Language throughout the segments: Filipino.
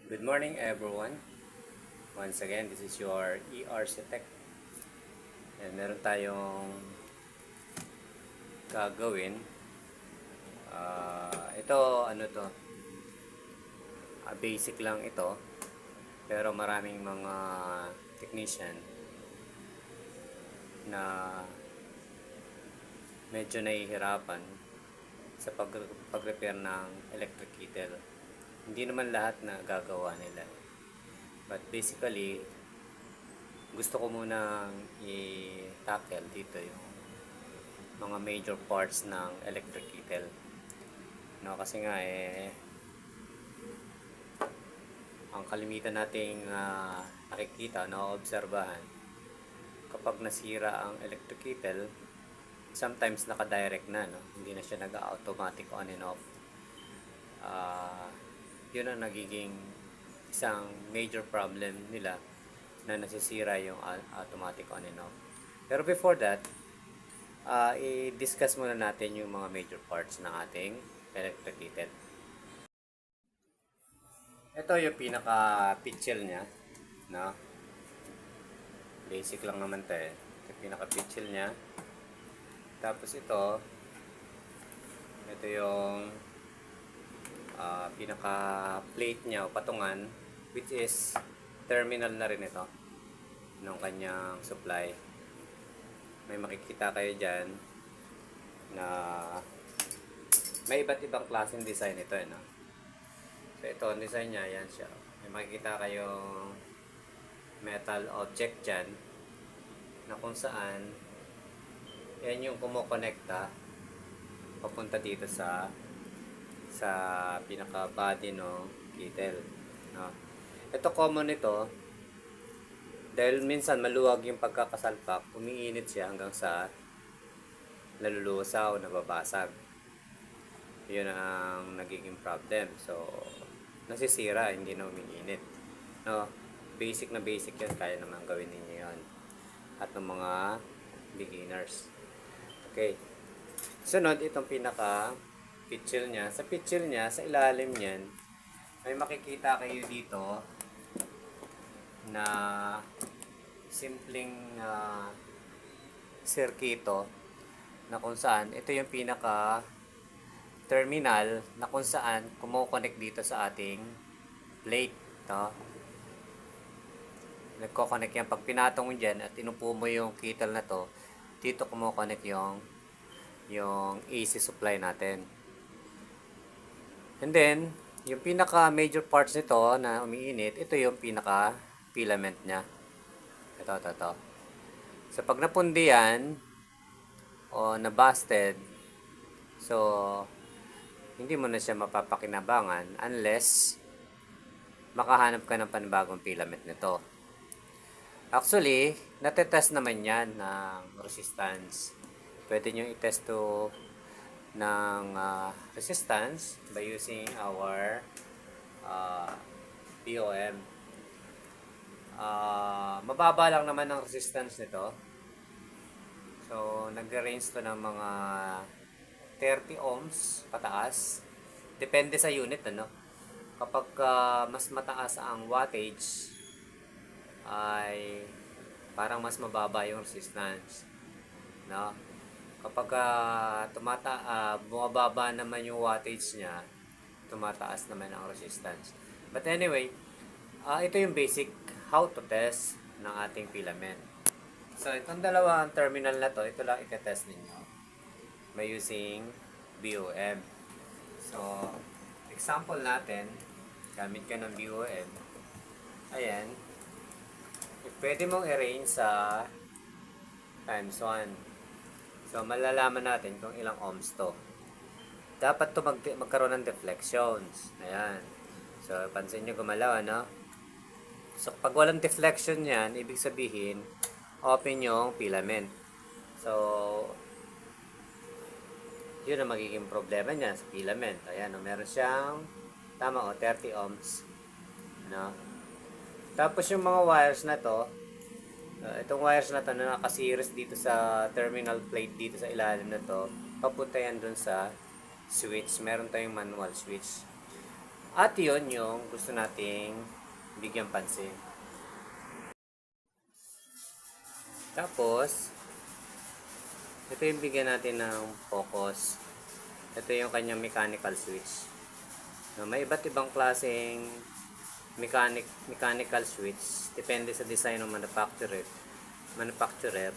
Good morning everyone. Once again, this is your ERC Tech. And meron tayong gagawin. Ito, ano to? Basic lang ito. Pero maraming mga technician na medyo nahihirapan sa pag-repair ng electric kettle. Hindi naman lahat na gagawa nila. But basically, gusto ko munang i-tackle dito yung mga major parts ng electric kettle. No, kasi nga ang kalimitan nating nakikita, naobserbahan, kapag nasira ang electric kettle, sometimes naka-direct na, no? Hindi na siya nag-automatic on and off. Yun ang nagiging isang major problem nila, na nasisira yung automatic on and off. Pero before that, i-discuss muna natin yung mga major parts ng ating electric kettle. Ito yung pinaka-pitchel niya, no? Basic lang naman ito eh. Ito yung pinaka-pitchel niya. Tapos ito yung pinaka-plate niya o patungan, which is terminal na rin ito ng kanyang supply. May makikita kayo dyan na may iba't ibang klaseng design ito, no? So ito, ang design niya, yan siya. May makikita kayong metal object dyan na kung saan yan yung kumukonekta papunta dito sa pinaka body ng kettle, no? Ito common ito dahil minsan maluwag yung pagkakasalpak, umiinit siya hanggang sa nalulusaw, nababasag. Yun ang nagiging problem. So nasisira, hindi na umiinit, no? Basic na basic yun, kaya naman gawin ninyo yun at ng mga beginners. Okay, sunod itong pinaka pitchel niya. Sa pitchel niya, sa ilalim niyan, may makikita kayo dito na simpleng sirkito na kung saan ito yung pinaka terminal na kung saan kumo-connect dito sa ating plate, no? Nagko-connect yan pag pinatong mo dyan at inupo mo yung kettle na to, dito kumo-connect yung AC supply natin. And then yung pinaka major parts nito na umiinit, ito yung pinaka filament nya. Ito. So pag napundi yan o nabusted, so hindi mo na siya mapapakinabangan unless makahanap ka ng panibagong filament nito. Actually, natetest naman yan ng resistance. Pwede nyo i-test to ng resistance by using our BOM. Mababa lang naman ang resistance nito. So, nag-range to ng mga 30 ohms pataas. Depende sa unit, ano? Kapag mas mataas ang wattage, ay parang mas mababa yung resistance, no? Kapag bumababa naman yung wattage niya, tumataas naman ang resistance. But anyway, ito yung basic how to test ng ating filament. So, itong dalawang terminal na to, ito lang i-test ninyo by using BOM. So, example natin, gamit ka ng BOM. Ayan. Pwede mong i-range sa times 1. So, malalaman natin kung ilang ohms to. Dapat to magkaroon ng deflections. Ayan. So, pansin nyo gumalaw, ano? So, pag walang deflection yan, ibig sabihin, open yung filament. So, yun ang magiging problema niya sa filament. Ayan, meron siyang, tama 30 ohms. Ano? Tapos yung mga wires na to, itong wires na to na nakaseries dito sa terminal plate dito sa ilalim na to, papunta yan dun sa switch. Meron tayong manual switch. At yun yung gusto nating bigyan pansin. Tapos, ito yung bigyan natin ng focus. Ito yung kanyang mechanical switch. No, may iba't ibang klaseng mechanical switch. Depende sa design ng manufacturer.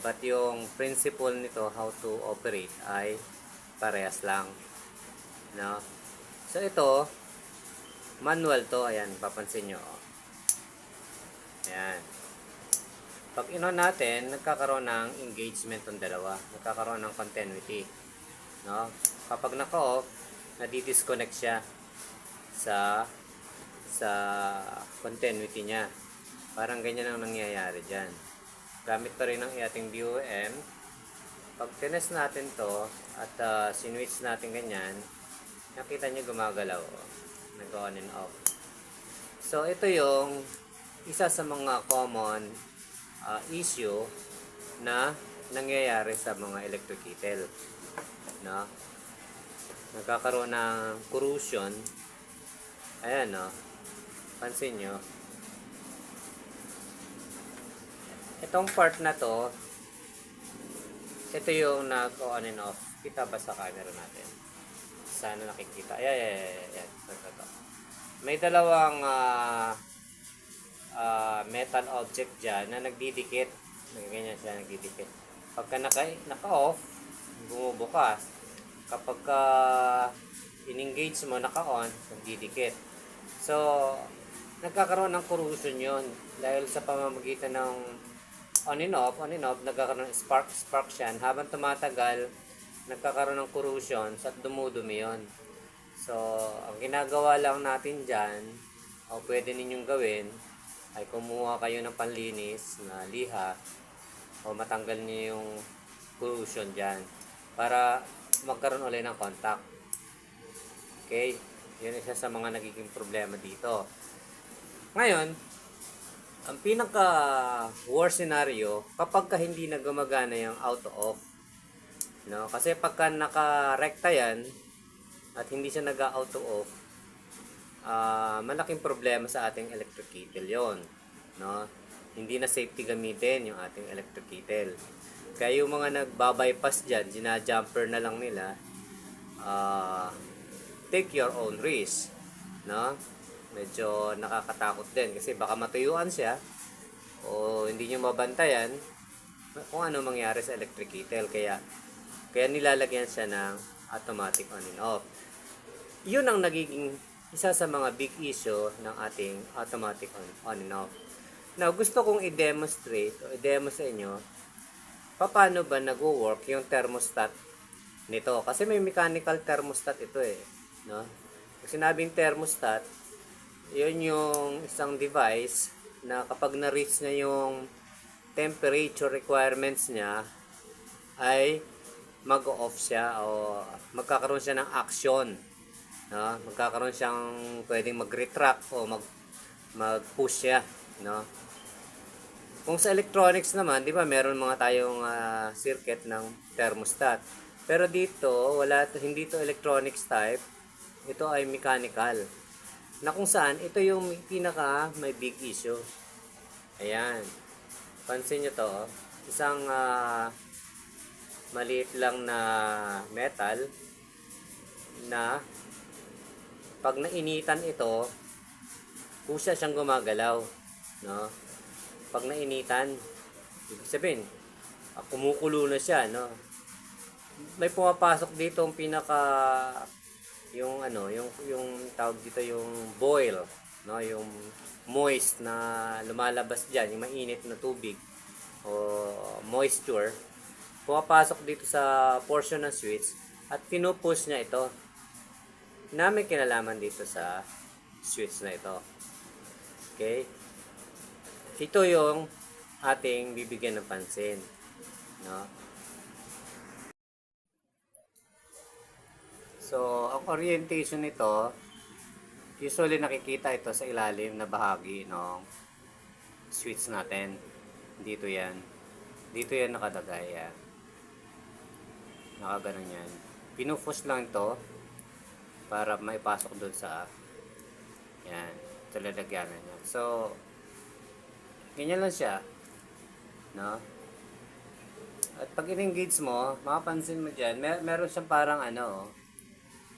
But yung principle nito, how to operate, ay parehas lang. No? So, ito, manual to. Ayan, papansin nyo. Ayan. Pag ino natin, nagkakaroon ng engagement ng dalawa. Nagkakaroon ng continuity. No? Kapag naka-off, nadi-disconnect siya sa continuity niya. Parang ganyan ang nangyayari dyan. Gamit pa rin ng ating BOM. Pag tinest natin to at sinwitch natin ganyan, nakita nyo gumagalaw. Nag-on and off. So, ito yung isa sa mga common issue na nangyayari sa mga electric kettle. No? Nagkakaroon ng corrosion. Ayan, no? Pansin nyo. Itong part na to, ito yung nag-on and off. Kita ba sa camera natin? Sana nakikita. Ayan. Ito. May dalawang metal object dyan na nagdidikit. Ganyan siya, nagdidikit. Pagka naka-off, bumubukas. Kapag in-engage mo, naka-on, nagdidikit. So, nagkakaroon ng corrosion yun. Dahil sa pamamagitan ng on and off, nagkakaroon ng spark siya. Habang tumatagal, nagkakaroon ng corrosion at dumudumi yun. So, ang ginagawa lang natin dyan, o pwede ninyong gawin, ay kumuha kayo ng panlinis na liha o matanggal niyo yung corrosion dyan para magkaroon ulit ng contact. Okay? Yun isa sa mga nagiging problema dito. Ngayon, ang pinaka worst scenario kapag hindi na gumagana yung auto-off. No? Kasi pagka naka-recta yan at hindi siya nag-auto-off, malaking problema sa ating electric kettle yon, no? Hindi na safety gamitin yung ating electric kettle. Kaya yung mga nagbabypass dyan, ginajumper na lang nila, take your own risk, no? Medyo nakakatakot din kasi baka matuyuan siya o hindi nyo mabantayan kung ano mangyari sa electric kettle. Kaya nilalagyan siya ng automatic on and off. Yun ang nagiging isa sa mga big issue ng ating automatic on and off. Now, gusto kong i-demonstrate o i-demo sa inyo paano ba nag-work yung thermostat nito. Kasi may mechanical thermostat ito eh. No? Pag sinabing thermostat, yun yung isang device na kapag na-reach na yung temperature requirements niya, ay mag-off siya o magkakaroon siya ng action. No? Magkakaroon siyang pwedeng mag-retract o mag-push siya, no? Kung sa electronics naman, 'di ba, meron mga tayong circuit ng thermostat. Pero dito, hindi to electronics type. Ito ay mechanical. Na kung saan ito yung pinaka may big issue. Ayan. Pansin niyo to, isang maliit lang na metal na pag nainitan ito, kusa siyang gumagalaw, no? Pag nainitan, ibig sabihin, kumukulo na siya, no? May pumapasok dito ang yung tawag dito yung boil, no? Yung moist na lumalabas diyan, yung mainit na tubig o moisture, pumapasok dito sa portion ng switch at pinupush niya ito. Na may kinalaman dito sa switch na ito. Okay? Ito yung ating bibigyan ng pansin, no? So, ang orientation nito, usually nakikita ito sa ilalim na bahagi ng switch natin. Dito yan. Dito yan nakadagay. Yan. Nakaganon yan. Pinupush lang ito para maipasok doon sa Ito lalagyanan niya. So, ganyan lang siya. No? At pag in-engage mo, makapansin mo dyan, meron siyang parang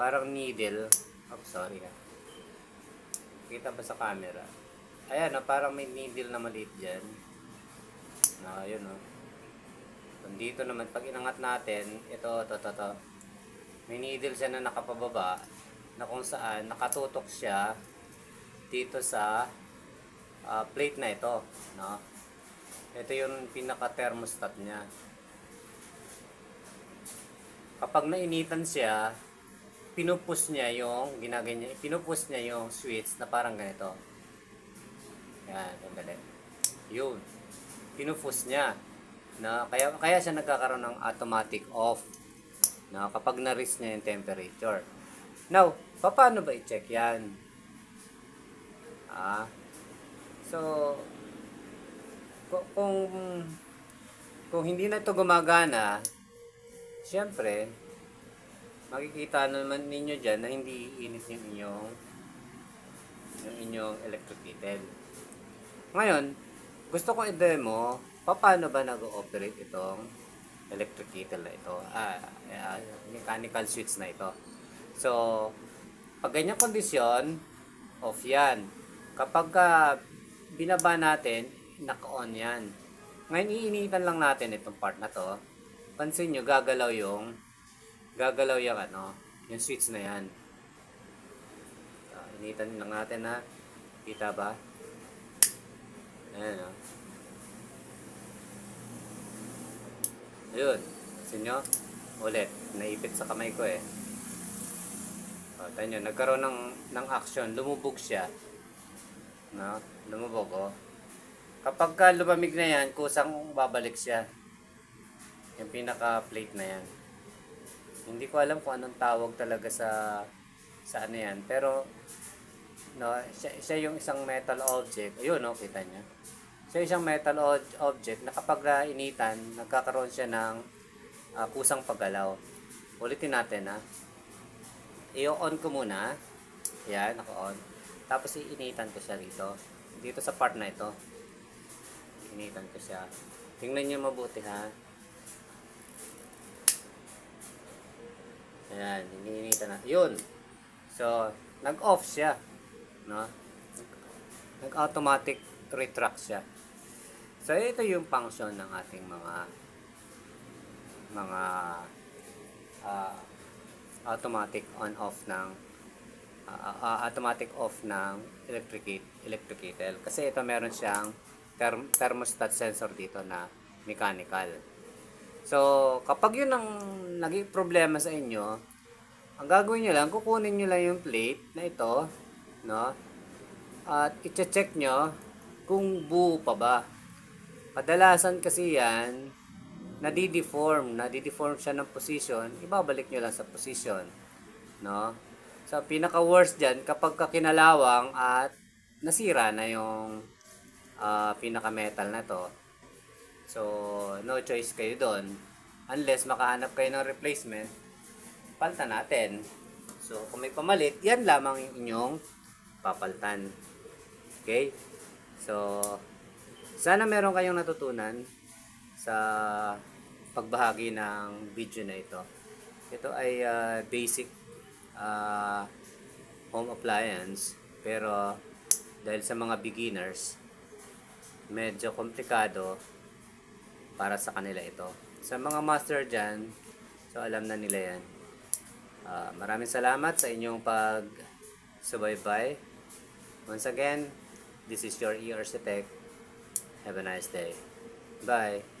parang needle. Oh, sorry ha. Kita ba sa camera? Ayan, parang may needle na maliit dyan. Yun dito naman, pag inangat natin, ito. May needle siya na nakapababa, na kung saan nakatutok siya dito sa plate na ito. No? Ito yung pinaka-thermostat niya. Kapag nainitan siya, pinupus niya yung switch na parang ganito. Yan, sandali. Yun. Pinupus niya. Kaya siya nagkakaroon ng automatic off. Kapag na-reach niya yung temperature. Now, paano ba i-check yan? So, kung hindi na ito gumagana, siyempre, makikita naman ninyo dyan na hindi init yung inyong electric kettle. Ngayon, gusto ko i-demo paano ba nag-ooperate itong electric kettle na ito, mechanical switch na ito. So, pag ganyang kondisyon, off yan. Kapag binaba natin, naka-on yan. Ngayon, iinitan lang natin itong part na to. Pansin nyo, gagalaw yung switch na yan. Initan lang natin na. Kita ba? Ayan, Ayun. Pansin nyo? Ulit. Naipit sa kamay ko eh. Tayo nyo, nagkaroon ng action. Lumubog siya. Lumubog Kapag lumamig na yan, kusang babalik siya. Yung pinaka-plate na yan. Hindi ko alam kung anong tawag talaga sa ano yan. Pero, siya yung isang metal object. Ayun, kita niya. Siya isang metal object na kapag initan, nagkakaroon siya ng kusang paggalaw. Ulitin natin, I-on ko muna. Yan, naka-on. Tapos iinitan ko siya rito. Dito sa part na ito. Initan ko siya. Tingnan niyo mabuti, Ayan, iniinitan natin. Yun. So, nag-off siya. Nag-automatic retract siya. So, ito yung function ng ating mga automatic on-off ng automatic off ng electric kettle. Kasi ito meron siyang thermostat sensor dito na mechanical. So, kapag yun ang naging problema sa inyo, ang gagawin nyo lang, kukunin nyo lang yung plate na ito, at i-check nyo kung buo pa ba. Kadalasan kasi yan, nadideform siya ng position, ibabalik nyo lang sa position. So, pinaka-worst dyan, kapag kinalawang at nasira na yung pinaka-metal na to. So, no choice kayo doon. Unless makahanap kayo ng replacement, palitan natin. So, kung may pamalit, yan lamang yung inyong papalitan. Okay? So, sana meron kayong natutunan sa pagbahagi ng video na ito. Ito ay basic home appliance. Pero, dahil sa mga beginners, medyo komplikado para sa kanila ito. Sa mga master dyan, so alam na nila yan. Maraming salamat sa inyong pag-subaybay. Once again, this is your ERC Tech. Have a nice day. Bye.